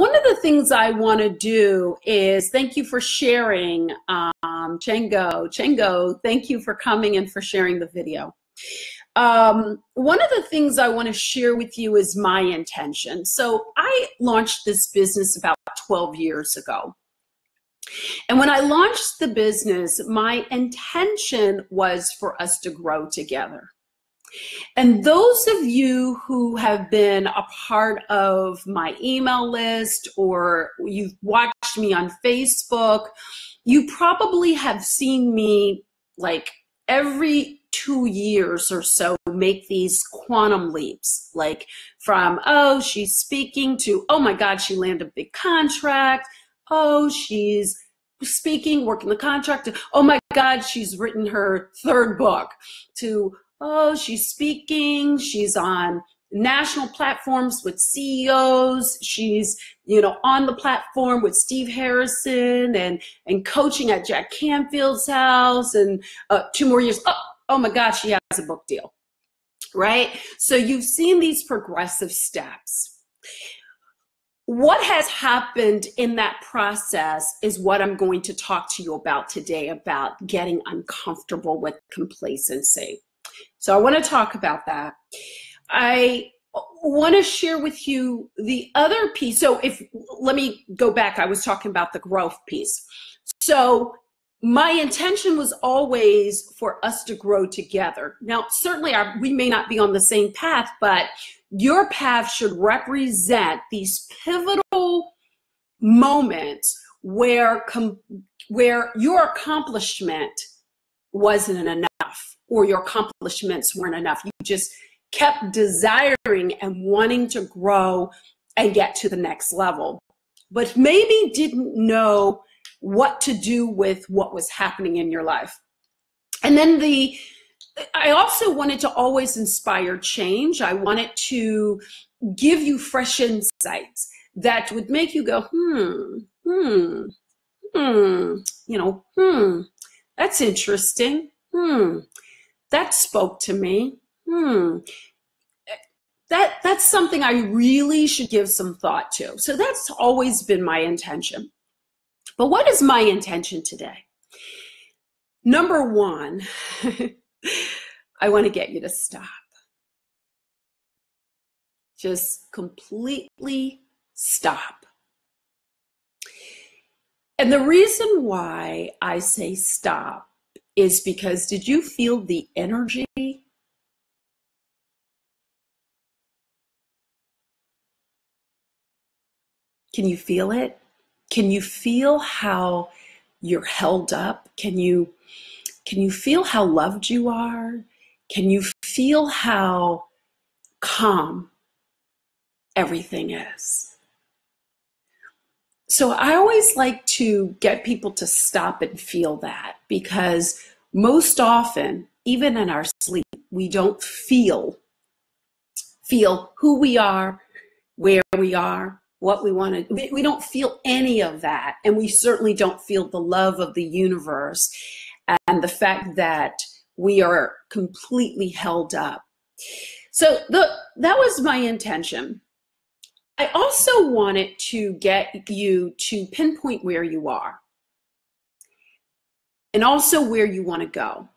one of the things I want to do is thank you for sharing, Chengo, thank you for coming and for sharing the video. One of the things I want to share with you is my intention. So I launched this business about 12 years ago. And when I launched the business, my intention was for us to grow together. And those of you who have been a part of my email list or you've watched me on Facebook, you probably have seen me like every 2 years or so make these quantum leaps, like from, oh, she's speaking to, oh my God, she landed a big contract. Oh, she's speaking, working the contract. Oh my God, she's written her 3rd book. To, oh, she's speaking, she's on national platforms with CEOs, she's, you know, on the platform with Steve Harrison and coaching at Jack Canfield's house, and 2 more years, oh my God, she has a book deal, right? So you've seen these progressive steps. What has happened in that process is what I'm going to talk to you about today, about getting uncomfortable with complacency. So I want to talk about that. I want to share with you the other piece. So let me go back. I was talking about the growth piece. So my intention was always for us to grow together. Now, certainly we may not be on the same path, but your path should represent these pivotal moments where your accomplishment wasn't enough, or your accomplishments weren't enough. You just kept desiring and wanting to grow and get to the next level, but maybe didn't know what to do with what was happening in your life. And then I also wanted to always inspire change. I wanted to give you fresh insights that would make you go, that's interesting. That spoke to me. That's something I really should give some thought to. So that's always been my intention. But what is my intention today? Number one, I want to get you to stop. Just completely stop. And the reason why I say stop is because, did you feel the energy? Can you feel it? Can you feel how you're held up? Can you feel how loved you are? Can you feel how calm everything is? So I always like to get people to stop and feel that, because most often, even in our sleep, we don't feel who we are, where we are, what we want to. We don't feel any of that, and we certainly don't feel the love of the universe and the fact that we are completely held up. So that was my intention. I also wanted to get you to pinpoint where you are and also where you want to go.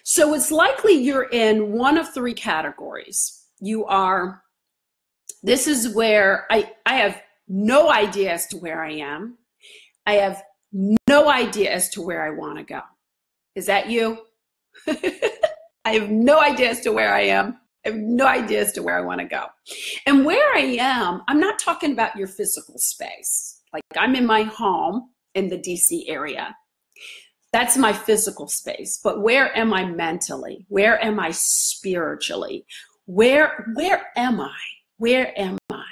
So it's likely you're in one of 3 categories. This is where I have no idea as to where I am. I have no idea as to where I want to go. Is that you? I have no idea as to where I am. I have no idea as to where I want to go. And where I am, I'm not talking about your physical space. Like, I'm in my home in the DC area. That's my physical space. But where am I mentally? Where am I spiritually? Where am I? Where am I?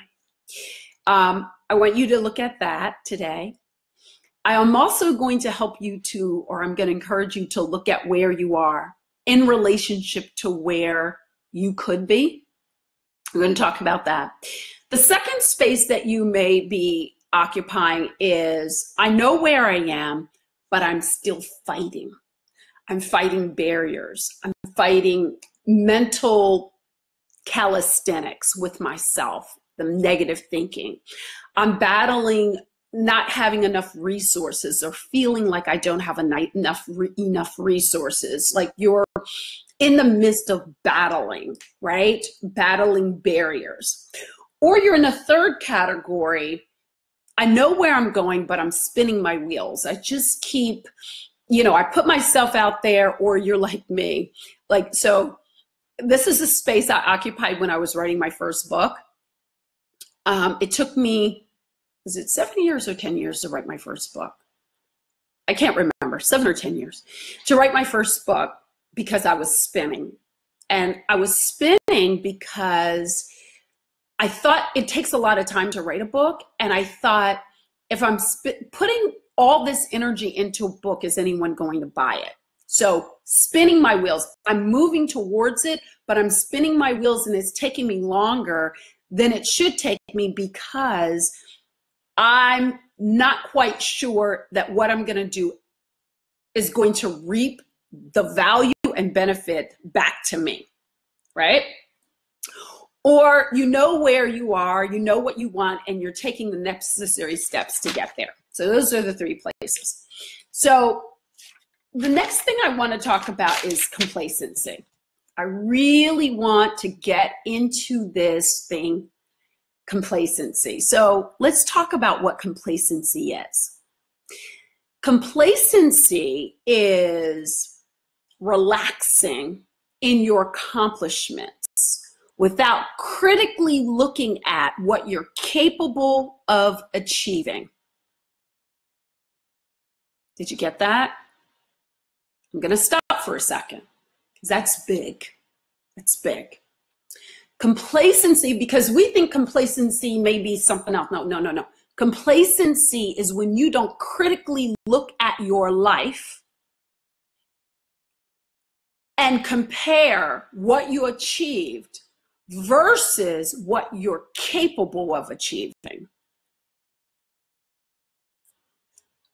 I want you to look at that today. I am also going to help you to, or I'm going to encourage you to look at where you are in relationship to where you could be. We're going to talk about that. The second space that you may be occupying is, I know where I am, but I'm still fighting. I'm fighting barriers. I'm fighting mental calisthenics with myself the negative thinking. I'm battling not having enough resources or feeling like I don't have enough resources. Like you're in the midst of battling, right? Battling barriers. Or you're in a third category. I know where I'm going, but I'm spinning my wheels. I just keep, I put myself out there, or you're like me. Like, so this is a space I occupied when I was writing my first book. It took me, was it 7 years or 10 years to write my first book? I can't remember, 7 or 10 years to write my first book, because I was spinning. And I was spinning because I thought it takes a lot of time to write a book. And I thought, if I'm putting all this energy into a book, is anyone going to buy it? So spinning my wheels, I'm moving towards it, but I'm spinning my wheels, and it's taking me longer than it should take me, because I'm not quite sure that what I'm going to do is going to reap the value and benefit back to me, right? Or you know where you are, you know what you want, and you're taking the necessary steps to get there. So those are the three places. So the next thing I want to talk about is complacency. I really want to get into this thing, complacency. So let's talk about what complacency is. Complacency is relaxing in your accomplishments without critically looking at what you're capable of achieving. Did you get that? I'm going to stop for a second, because that's big. That's big. Complacency, because we think complacency may be something else. No. Complacency is when you don't critically look at your life and compare what you achieved versus what you're capable of achieving.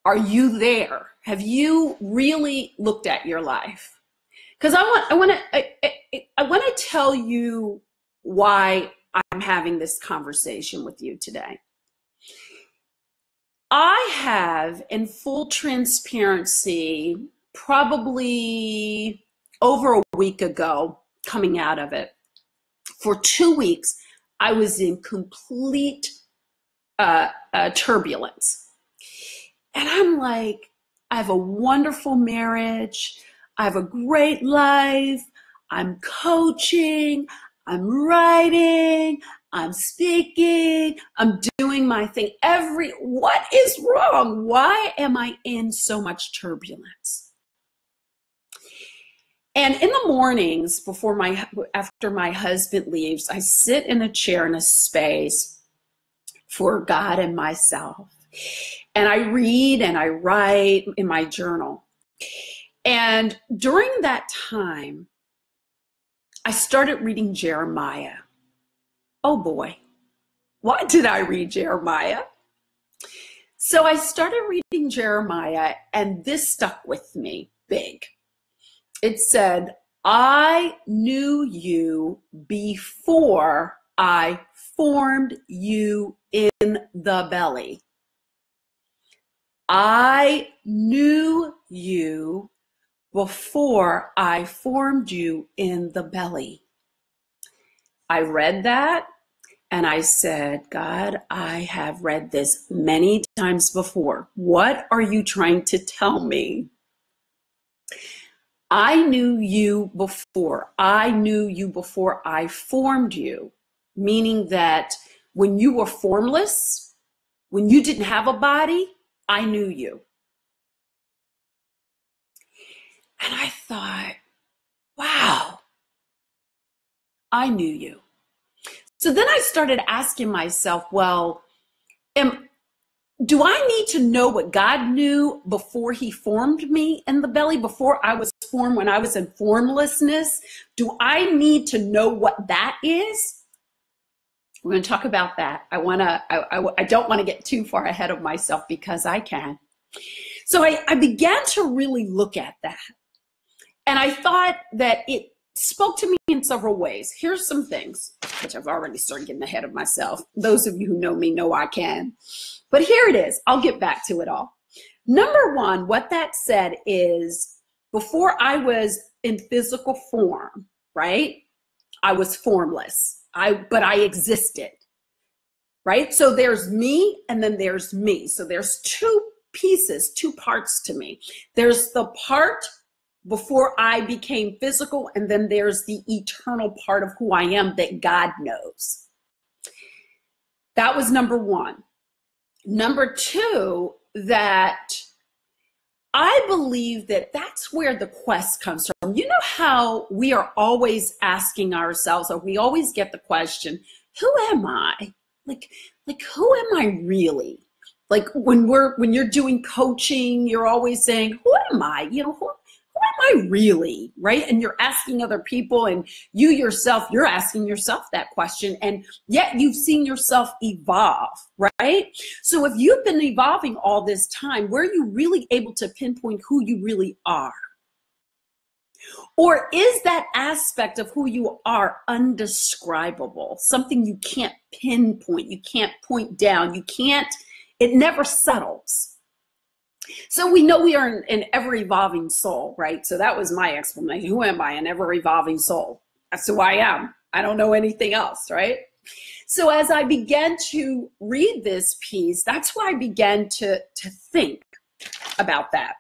Are you there? Have you really looked at your life? Because I want to tell you why I'm having this conversation with you today. I have, in full transparency, probably over a week ago, coming out of it, for 2 weeks, I was in complete turbulence. And I'm like, I have a wonderful marriage. I have a great life. I'm coaching. I'm writing. I'm speaking. I'm doing my thing. What is wrong? Why am I in so much turbulence? And in the mornings after my husband leaves, I sit in a chair in a space for God and myself. And I read and I write in my journal. And during that time, I started reading Jeremiah. Oh boy, why did I read Jeremiah? So I started reading Jeremiah, and this stuck with me big. It said, I knew you before I formed you in the belly. I knew you before I formed you in the belly. I read that and I said, God, I have read this many times before. What are you trying to tell me? I knew you before. I knew you before I formed you, meaning that when you were formless, when you didn't have a body, I knew you. And I thought, wow, I knew you. So then I started asking myself, well, do I need to know what God knew before he formed me in the belly, before I was formed, when I was in formlessness? Do I need to know what that is? We're going to talk about that. I don't want to get too far ahead of myself, because I can. So I began to really look at that. And I thought that it spoke to me in several ways. Here's some things, which I've already started getting ahead of myself. Those of you who know me know I can. But here it is. I'll get back to it all. Number one, what that said is, before I was in physical form, right? I was formless. But I existed, right? So there's me and then there's me. So there's two pieces, two parts to me. There's the part before I became physical, and then there's the eternal part of who I am that God knows. That was number one. Number two, that I believe that that's where the quest comes from. You know how we are always asking ourselves, or we always get the question, who am I? Like who am I really? Like when you're doing coaching, you're always saying, who am I? You know, who am I really, right? And you're asking other people, and you yourself, you're asking yourself that question, and yet you've seen yourself evolve, right? So if you've been evolving all this time, were you really able to pinpoint who you really are? Or is that aspect of who you are undescribable, something you can't pinpoint, you can't point down, it never settles? So we know we are an ever-evolving soul, right? So that was my explanation. Who am I? An ever-evolving soul. That's who I am. I don't know anything else, right? So as I began to read this piece, that's why I began to think about that.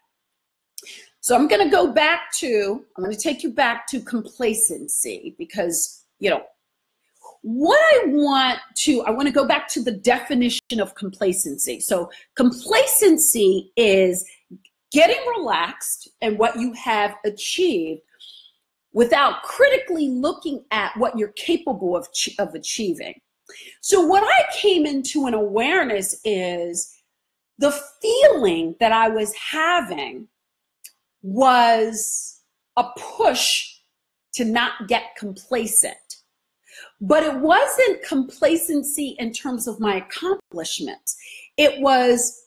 So I'm going to take you back to complacency, because, you know, I want to go back to the definition of complacency. So complacency is getting relaxed in what you have achieved without critically looking at what you're capable of achieving. So what I came into an awareness is the feeling that I was having was a push to not get complacent. But it wasn't complacency in terms of my accomplishments. It was,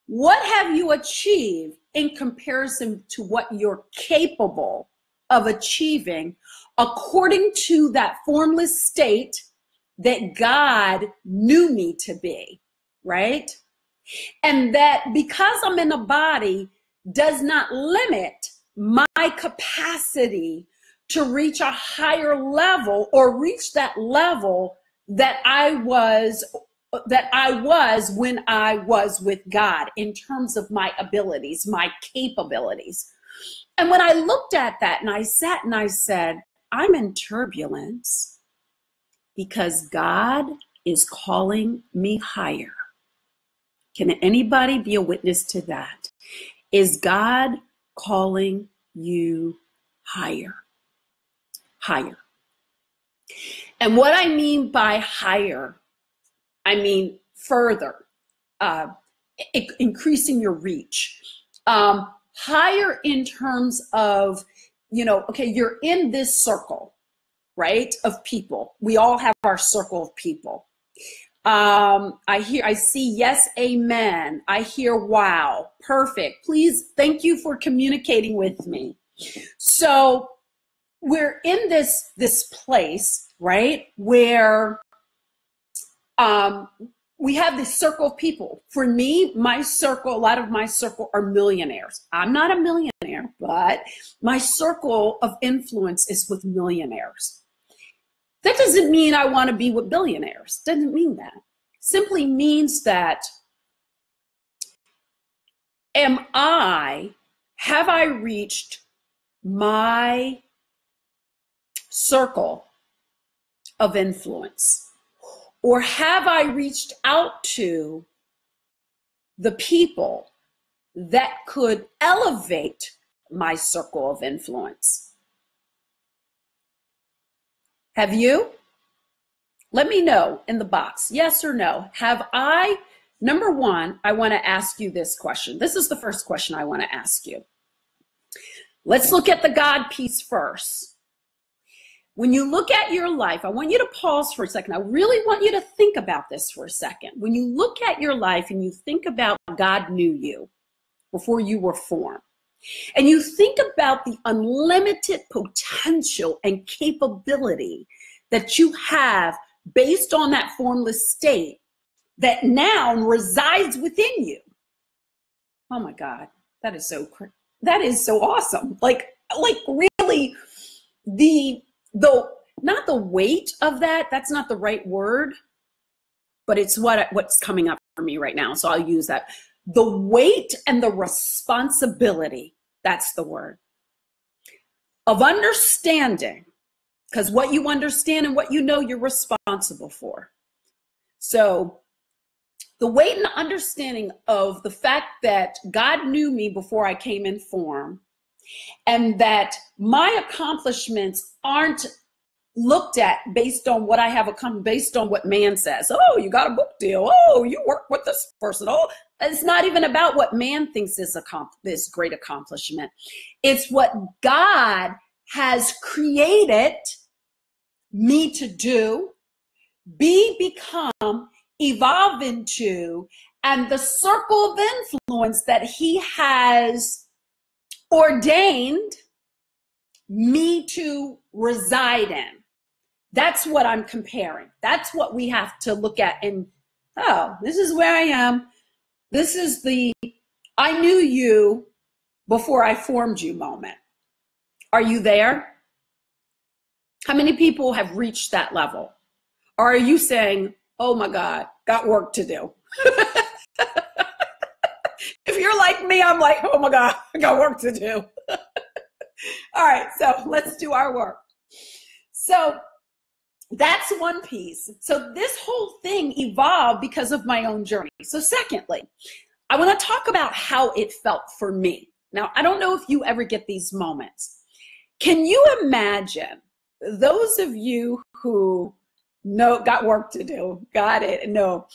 what have you achieved in comparison to what you're capable of achieving according to that formless state that God knew me to be, right? And that because I'm in a body does not limit my capacity to reach a higher level, or reach that level that I was when I was with God in terms of my abilities, my capabilities. And when I looked at that and I sat and I said, I'm in turbulence because God is calling me higher. Can anybody be a witness to that? Is God calling you higher? Higher. And what I mean by higher, I mean further, increasing your reach. Higher in terms of, you know, okay, you're in this circle, right, of people. We all have our circle of people. I see yes, amen. I hear wow, perfect. Please, thank you for communicating with me. So we're in this place, right, where we have this circle of people. For me, my circle, a lot of my circle are millionaires. I'm not a millionaire, but my circle of influence is with millionaires. That doesn't mean I want to be with billionaires. Doesn't mean that. Simply means that have I reached my circle of influence? Or have I reached out to the people that could elevate my circle of influence? Have you? Let me know in the box, yes or no. Have I? Number one, I want to ask you this question. This is the first question I want to ask you. Let's look at the God piece first. When you look at your life, I want you to pause for a second. I really want you to think about this for a second. When you look at your life and you think about God knew you before you were formed, and you think about the unlimited potential and capability that you have based on that formless state that now resides within you. Oh my God, that is so awesome. Like really, not the weight of that, that's not the right word, but it's what's coming up for me right now. So I'll use that. The weight and the responsibility, that's the word, of understanding, because what you understand and what you know, you're responsible for. So the weight and the understanding of the fact that God knew me before I came in form, and that my accomplishments aren't looked at based on what I have accomplished, based on what man says. Oh, you got a book deal. Oh, you work with this person. Oh, it's not even about what man thinks is this great accomplishment. It's what God has created me to do, become, evolve into, and the circle of influence that he has ordained me to reside in. That's what I'm comparing. That's what we have to look at. And, oh, this is where I am. This is the I knew you before I formed you moment. Are you there? How many people have reached that level? Or are you saying, oh my God, got work to do? If you're like me, I'm like, oh my God, I got work to do. All right, so let's do our work. So that's one piece. So this whole thing evolved because of my own journey. So secondly, I want to talk about how it felt for me. Now, I don't know if you ever get these moments. Can you imagine those of you who got work to do, got it, no.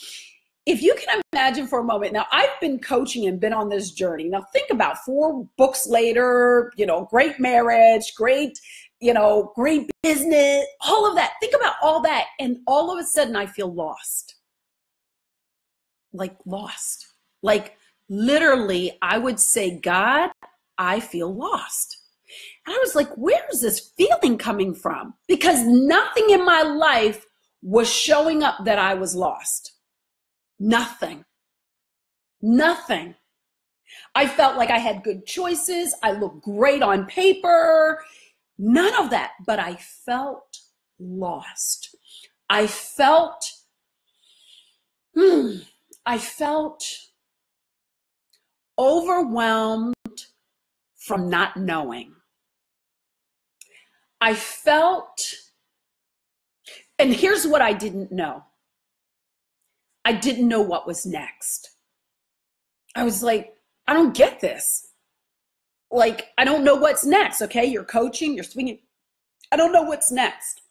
If you can imagine for a moment, now I've been coaching and been on this journey. Now think about 4 books later, great marriage, great, great business, all of that. Think about all that. And all of a sudden I feel lost. Like lost. Like literally I would say, God, I feel lost. And I was like, where is this feeling coming from? Because nothing in my life was showing up that I was lost. Nothing. I felt like I had good choices. I looked great on paper. None of that. But I felt lost. I felt overwhelmed from not knowing. I felt, and here's what I didn't know. I didn't know what was next. I was like, I don't get this. Like, I don't know what's next. Okay, you're coaching, you're swinging. I don't know what's next.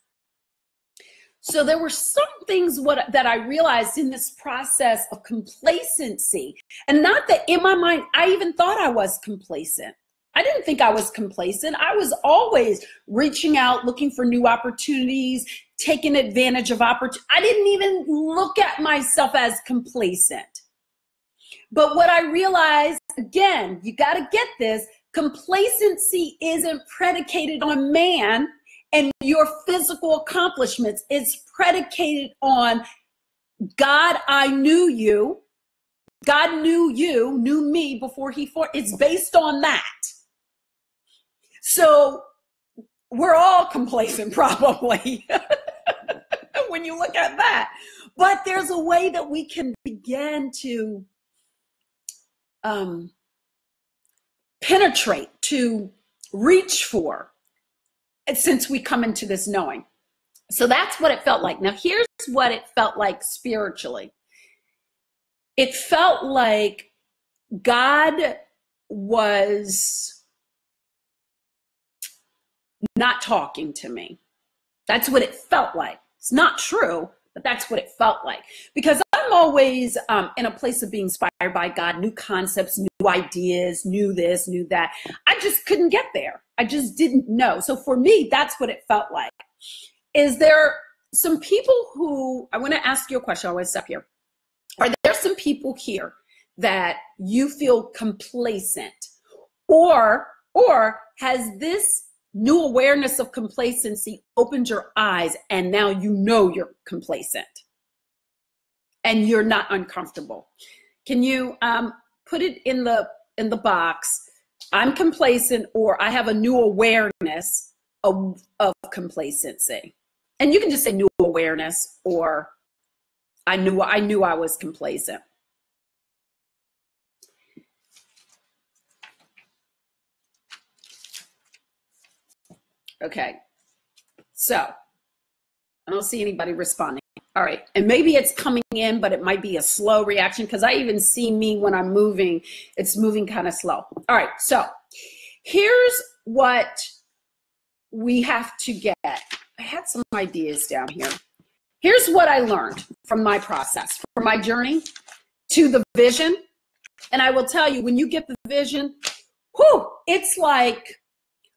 So there were some things that I realized in this process of complacency, and not that in my mind, I even thought I was complacent. I didn't think I was complacent. I was always reaching out, looking for new opportunities, taking advantage of opportunities. I didn't even look at myself as complacent. But what I realized, again, you got to get this, complacency isn't predicated on man and your physical accomplishments. It's predicated on God, I knew you. God knew me before he formed. It's based on that. So we're all complacent probably when you look at that. But there's a way that we can begin to penetrate, to reach for, since we come into this knowing. So that's what it felt like. Now here's what it felt like spiritually. It felt like God was not talking to me. That's what it felt like. It's not true, but that's what it felt like. Because I'm always in a place of being inspired by God, new concepts, new ideas, new this, new that. I just couldn't get there. I just didn't know. So for me, that's what it felt like. Is there some people who, I want to ask you a question, I always stop here. Are there some people here that you feel complacent? Or has this new awareness of complacency opened your eyes and now you know you're complacent and you're not uncomfortable? Can you put it in the box? I'm complacent, or I have a new awareness of complacency. And you can just say new awareness, or I knew I was complacent. Okay, so I don't see anybody responding. All right, and maybe it's coming in, but it might be a slow reaction, because I even see me when I'm moving, it's moving kind of slow. All right, so here's what we have to get. I had some ideas down here. Here's what I learned from my process, from my journey to the vision. And I will tell you, when you get the vision, whew, it's like,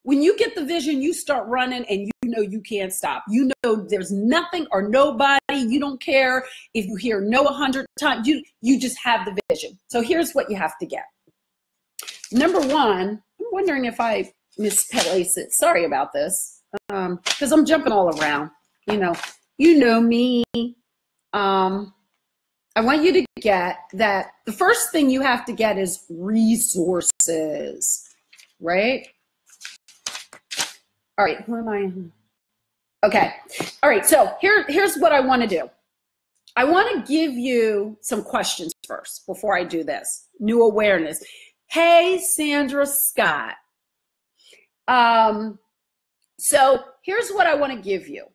when you get the vision, you start running and you know you can't stop. You know there's nothing or nobody. You don't care if you hear no 100 times. You just have the vision. So here's what you have to get. Number one, I'm wondering if I misplaced it. Sorry about this, because I'm jumping all around. You know me. I want you to get that the first thing you have to get is resources, right? All right, who am I? Okay, all right, so here's what I want to do. I want to give you some questions first before I do this. New awareness. Hey, Sandra Scott. So here's what I want to give you.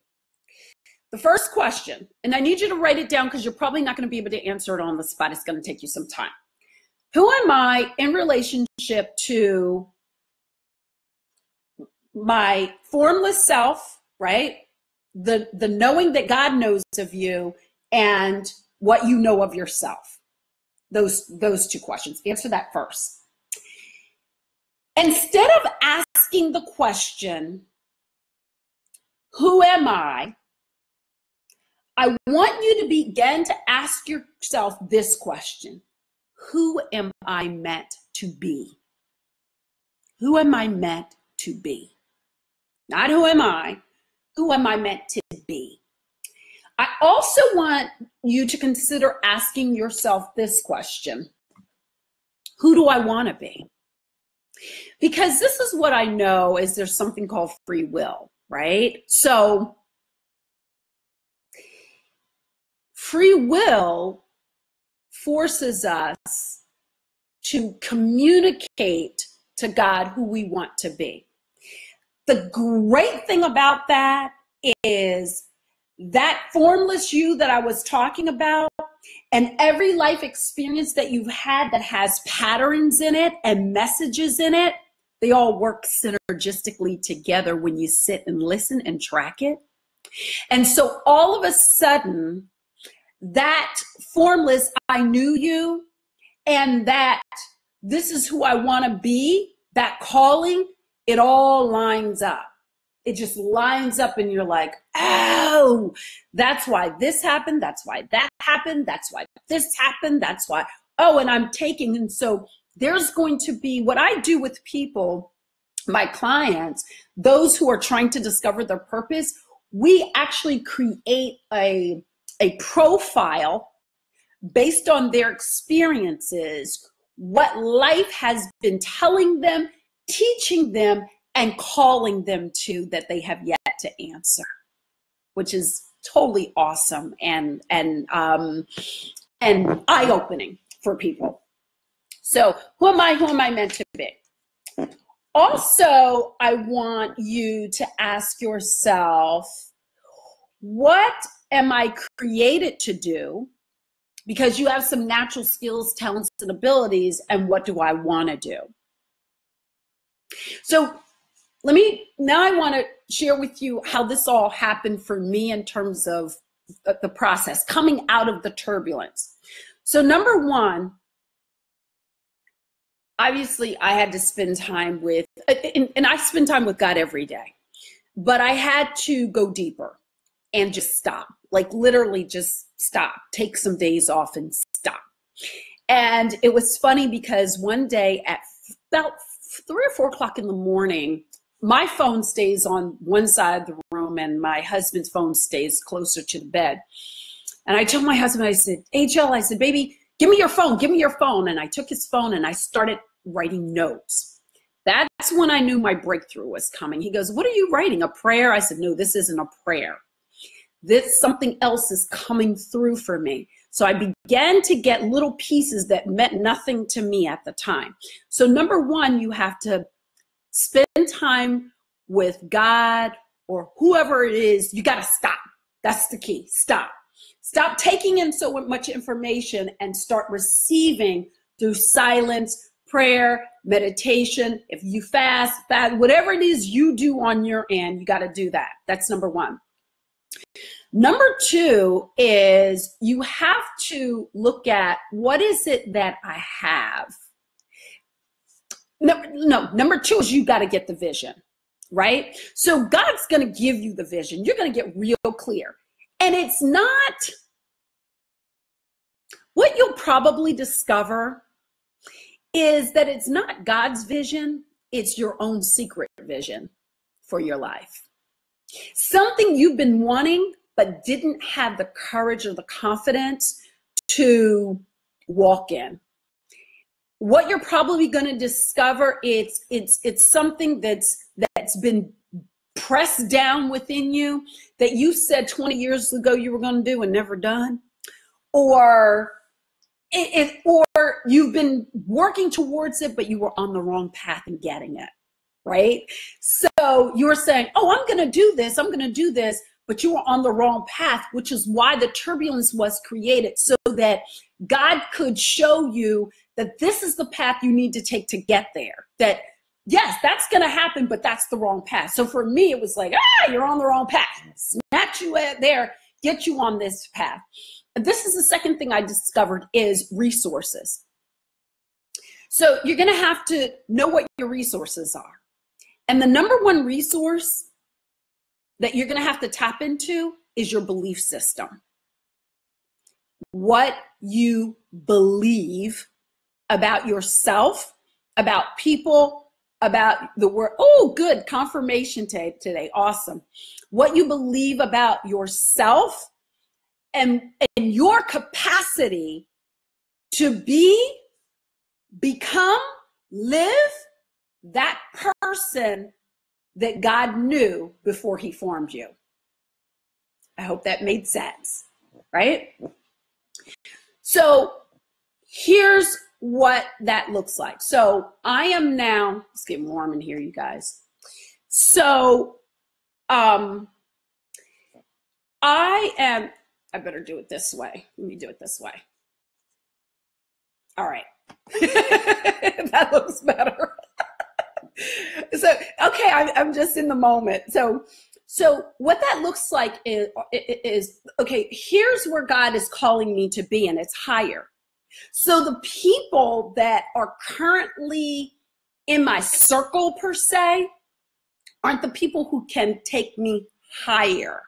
The first question, and I need you to write it down because you're probably not going to be able to answer it on the spot. It's going to take you some time. Who am I in relationship to my formless self, right? The knowing that God knows of you and what you know of yourself. Those two questions. Answer that first. Instead of asking the question, who am I want you to begin to ask yourself this question. Who am I meant to be? Who am I meant to be? Not who am I meant to be? I also want you to consider asking yourself this question. Who do I want to be? Because this is what I know is there's something called free will, right? So free will forces us to communicate to God who we want to be. The great thing about that is that formless you that I was talking about, and every life experience that you've had that has patterns in it and messages in it, they all work synergistically together when you sit and listen and track it. And so all of a sudden, that formless I knew you, and that this is who I want to be, that calling, it all lines up. It just lines up and you're like, oh, that's why this happened. That's why that happened. That's why this happened. That's why, oh, and I'm taking. And so there's going to be what I do with people, my clients, those who are trying to discover their purpose. We actually create a profile based on their experiences, what life has been telling them, teaching them, and calling them to that they have yet to answer, which is totally awesome and eye-opening for people. So who am I meant to be? Also, I want you to ask yourself, what am I created to do? Because you have some natural skills, talents, and abilities, and what do I want to do? So now I want to share with you how this all happened for me in terms of the process, coming out of the turbulence. So number one, obviously I had to spend time with, and I spend time with God every day, but I had to go deeper and just stop, like literally just stop, take some days off and stop. And it was funny because one day at about 3 or 4 o'clock in the morning, my phone stays on one side of the room and my husband's phone stays closer to the bed. And I told my husband, I said, HL, I said, baby, give me your phone, give me your phone. And I took his phone and I started writing notes. That's when I knew my breakthrough was coming. He goes, what are you writing, a prayer? I said, no, this isn't a prayer. This, something else is coming through for me. So I began to get little pieces that meant nothing to me at the time. So number one, you have to spend time with God or whoever it is. You got to stop. That's the key. Stop. Stop taking in so much information and start receiving through silence, prayer, meditation. If you fast, whatever it is you do on your end, you got to do that. That's number one. Number two is you have to look at what is it that I have. No, number two is you got to get the vision, right? So God's going to give you the vision. You're going to get real clear. And it's not, what you'll probably discover is that it's not God's vision, it's your own secret vision for your life. Something you've been wanting, but didn't have the courage or the confidence to walk in. What you're probably going to discover, it's something that's been pressed down within you that you said 20 years ago you were going to do and never done, or you've been working towards it, but you were on the wrong path in getting it, right? So you were saying, oh, I'm going to do this, but you were on the wrong path, which is why the turbulence was created, so that God could show you that this is the path you need to take to get there. That, yes, that's going to happen, but that's the wrong path. So for me, it was like, you're on the wrong path. Snatch you out there, get you on this path. This is the second thing I discovered is resources. So you're going to have to know what your resources are. And the number one resource that you're going to have to tap into is your belief system. What you believe about yourself, about people, about the world. Oh, good. Confirmation tape today. Awesome. What you believe about yourself and your capacity to become, live that person that God knew before he formed you. I hope that made sense, right? So here's what that looks like. So I am now, it's getting warm in here, you guys. So I better do it this way. Let me do it this way. All right. That looks better. So, okay, I'm just in the moment. So what that looks like is, okay, here's where God is calling me to be, and it's higher. So the people that are currently in my circle, per se, aren't the people who can take me higher.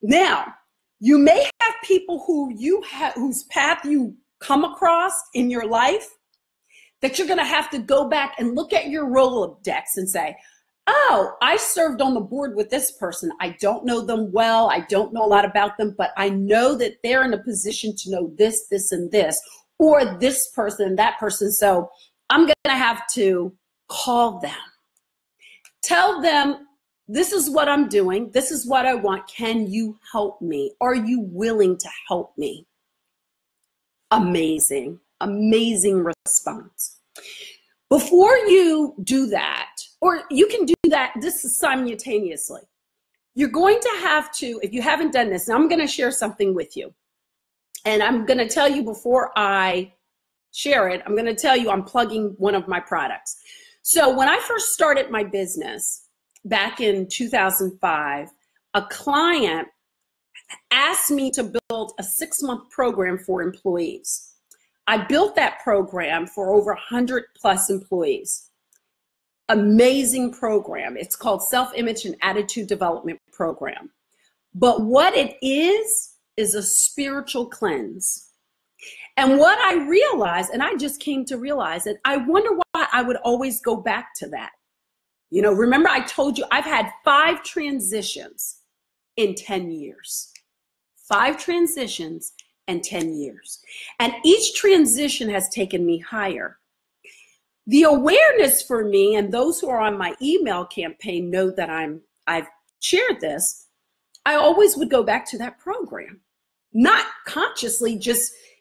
Now, you may have people whose path you come across in your life that you're going to have to go back and look at your Rolodex and say, oh, I served on the board with this person. I don't know them well. I don't know a lot about them, but I know that they're in a position to know this, this, and this, or this person, that person. So I'm going to have to call them, tell them, this is what I'm doing. This is what I want. Can you help me? Are you willing to help me? Amazing, amazing response. Before you do that, or you can do that, this is simultaneously. You're going to have to, if you haven't done this, and I'm going to share something with you. And I'm going to tell you before I share it, I'm going to tell you I'm plugging one of my products. So when I first started my business back in 2005, a client asked me to build a 6-month program for employees. I built that program for over 100 plus employees. Amazing program. It's called Self-Image and Attitude Development Program. But what it is a spiritual cleanse. And what I realized, and I just came to realize it, I wonder why that, I would always go back to that. You know, remember I told you I've had 5 transitions in 10 years. 5 transitions in 10 years. And each transition has taken me higher. The awareness for me, and those who are on my email campaign know that I've shared this, I always would go back to that program. Not consciously,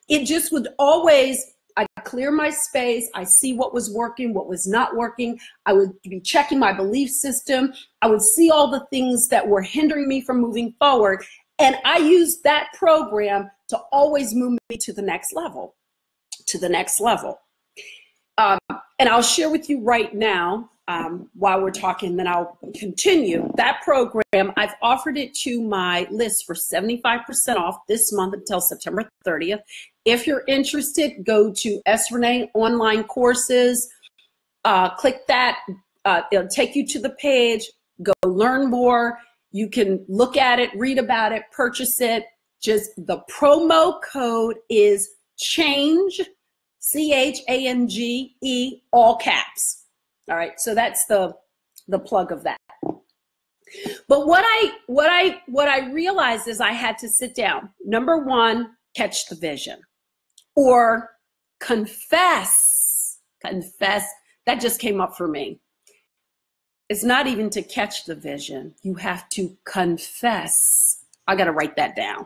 it just would always, I'd clear my space, I see what was working, what was not working. I would be checking my belief system. I would see all the things that were hindering me from moving forward. And I used that program to always move me to the next level, and I'll share with you right now, while we're talking, then I'll continue. That program, I've offered it to my list for 75% off this month until September 30th. If you're interested, go to S. Renee Online Courses, click that, it'll take you to the page, go learn more. You can look at it, read about it, purchase it. Just the promo code is CHANGE, CHANGE, all caps. All right, so that's the plug of that. But what I realized is I had to sit down. Number 1, catch the vision, or confess. Confess. That just came up for me. It's not even to catch the vision. You have to confess. I got to write that down.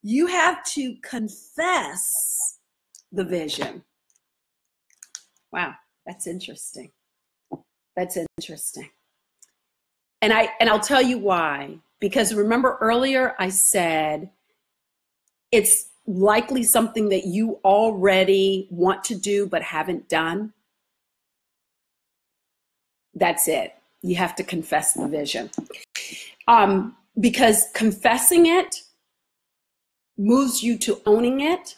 You have to confess the vision. Wow, that's interesting. That's interesting. And I'll tell you why. Because remember earlier I said it's likely something that you already want to do but haven't done. That's it. You have to confess the vision. Because confessing it moves you to owning it,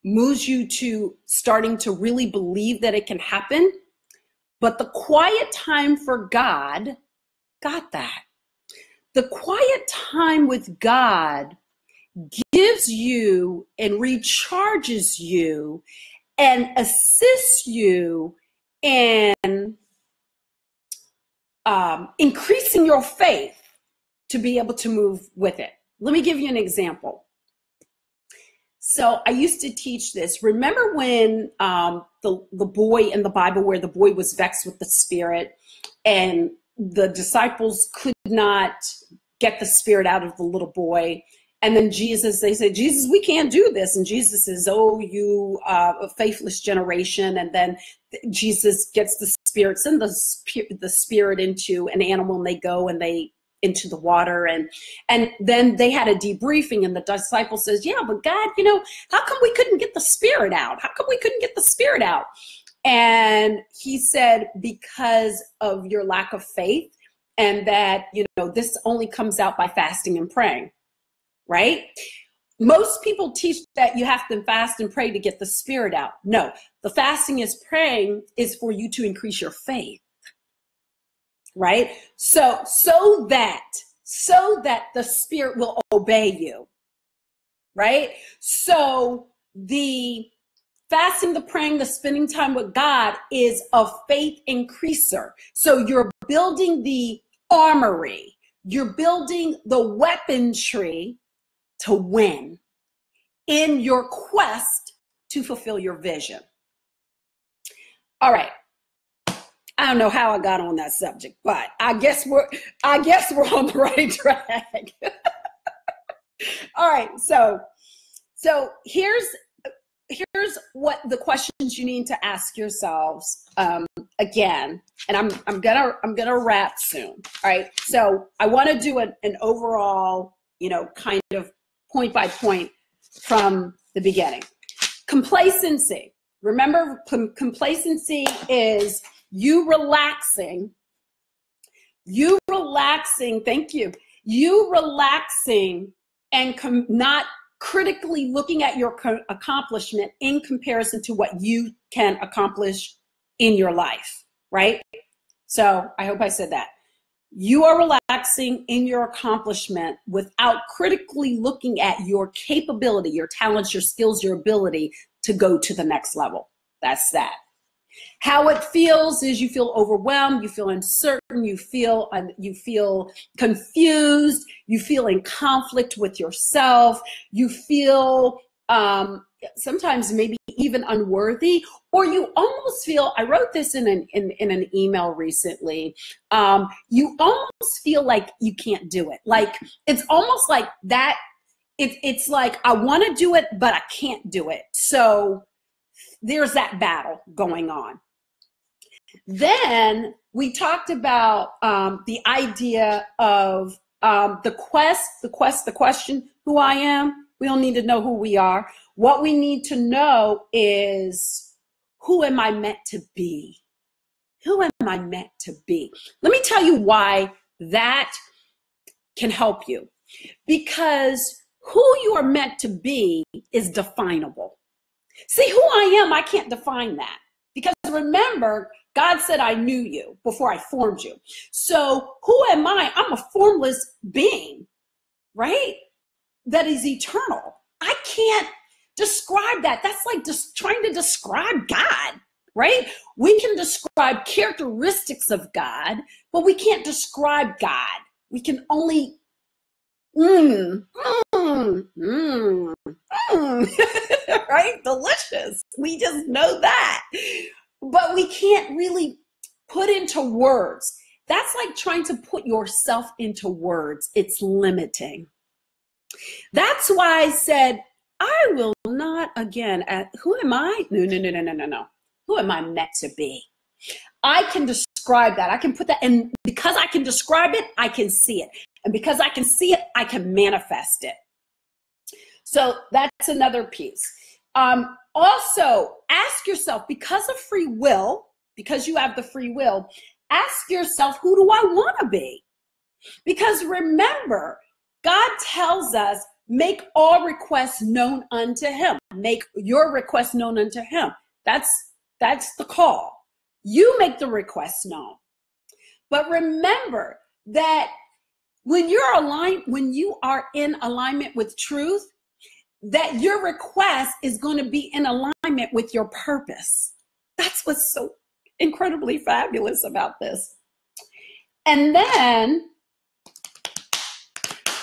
moves you to starting to really believe that it can happen. But the quiet time for God, got that. The quiet time with God gives you and recharges you and assists you in increasing your faith to be able to move with it. Let me give you an example. So I used to teach this. Remember when the boy in the Bible, where the boy was vexed with the spirit and the disciples could not get the spirit out of the little boy? And then Jesus, they said, Jesus, we can't do this. And Jesus says, oh, you a faithless generation. And then Jesus gets the spirit, send the spirit into an animal, and they go and they into the water. And then they had a debriefing, and the disciple says, yeah, but God, you know, how come we couldn't get the spirit out? How come we couldn't get the spirit out? And he said, because of your lack of faith, and that, you know, this only comes out by fasting and praying. Right? Most people teach that you have to fast and pray to get the spirit out. No, the fasting and praying is for you to increase your faith. Right? So that the spirit will obey you. Right? So the fasting, the praying, the spending time with God is a faith increaser. So you're building the armory. You're building the weaponry to win in your quest to fulfill your vision. All right. I don't know how I got on that subject, but I guess we're on the right track. All right. So here's what the questions you need to ask yourselves again, and I'm gonna wrap soon. All right. So I want to do an overall, you know, kind of point by point from the beginning. Complacency. Remember, complacency is you relaxing, thank you. You relaxing and not critically looking at your accomplishment in comparison to what you can accomplish in your life, right? So I hope I said that. You are relaxing in your accomplishment without critically looking at your capability, your talents, your skills, your ability to go to the next level. That's that. How it feels is you feel overwhelmed, you feel uncertain, you feel confused, you feel in conflict with yourself, you feel sometimes maybe even unworthy, or you almost feel, I wrote this in an email recently, you almost feel like you can't do it. Like, it's almost like that, it's like, I want to do it, but I can't do it. So there's that battle going on. Then we talked about the idea of the question, who I am. We don't need to know who we are. What we need to know is, who am I meant to be? Who am I meant to be? Let me tell you why that can help you. Because who you are meant to be is definable. See, who I am, I can't define that. Because remember, God said I knew you before I formed you. So who am I? I'm a formless being, right? That is eternal. I can't describe that. That's like just trying to describe God, right? We can describe characteristics of God, but we can't describe God. We can only right? Delicious. We just know that. But we can't really put into words. That's like trying to put yourself into words. It's limiting. That's why I said, I will not again, who am I? No. Who am I meant to be? I can describe that. I can put that, and because I can describe it, I can see it. And because I can see it, I can manifest it. So that's another piece. Also, ask yourself, because of free will, because you have the free will, ask yourself, who do I want to be? Because remember, God tells us, make all requests known unto him. Make your request known unto him. That's the call. You make the request known. But remember that when you're aligned, when you are in alignment with truth, that your request is going to be in alignment with your purpose. That's what's so incredibly fabulous about this. And then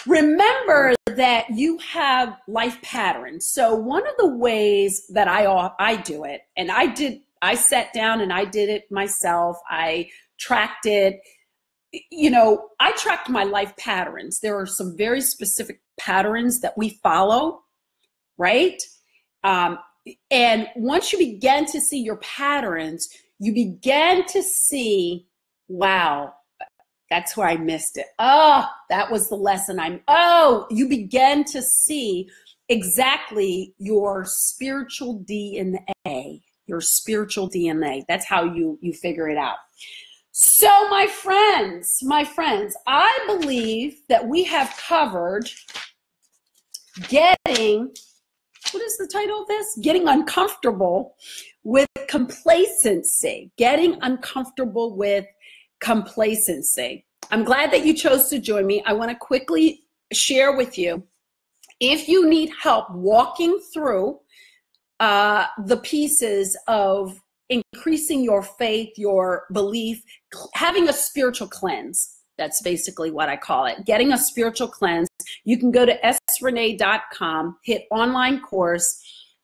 remember that you have life patterns. So one of the ways that I do it, and I sat down and I did it myself. I tracked it. You know, I tracked my life patterns. There are some very specific patterns that we follow, right? And once you begin to see your patterns, you begin to see, wow, that's where I missed it. Oh, that was the lesson you begin to see exactly your spiritual DNA, your spiritual DNA. That's how you figure it out. So my friends, I believe that we have covered getting, what is the title of this? Getting uncomfortable with complacency. Getting uncomfortable with complacency. I'm glad that you chose to join me. I want to quickly share with you, if you need help walking through the pieces of increasing your faith, your belief, having a spiritual cleanse. That's basically what I call it. Getting a spiritual cleanse. You can go to srenee.com, hit online course.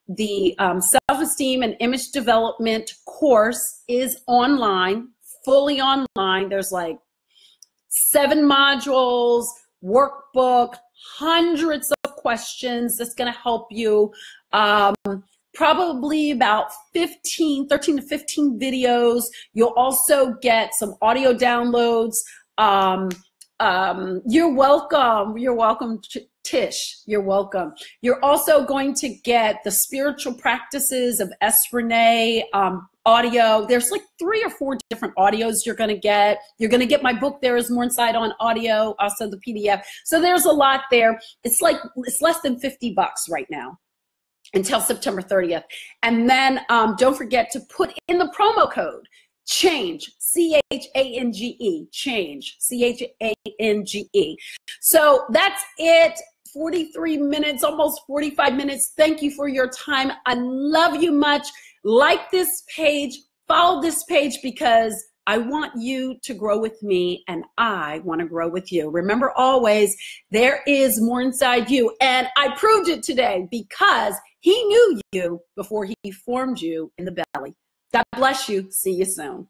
The self-esteem and image development course is online, fully online. There's like 7 modules, workbook, hundreds of questions that's going to help you. Probably about 13 to 15 videos. You'll also get some audio downloads. You're welcome. You're welcome, Tish. You're welcome. You're also going to get the spiritual practices of S. Renee audio. There's like 3 or 4 different audios you're going to get. You're going to get my book, There Is More Inside, on audio, also the PDF. So there's a lot there. It's less than $50 right now, until September 30th. And then don't forget to put in the promo code, CHANGE, C-H-A-N-G-E, CHANGE, C-H-A-N-G-E. So that's it 43 minutes, almost 45 minutes. Thank you for your time. I love you much. Like this page, follow this page, because I want you to grow with me and I want to grow with you. Remember always, there is more inside you. And I proved it today because he knew you before he formed you in the belly. God bless you. See you soon.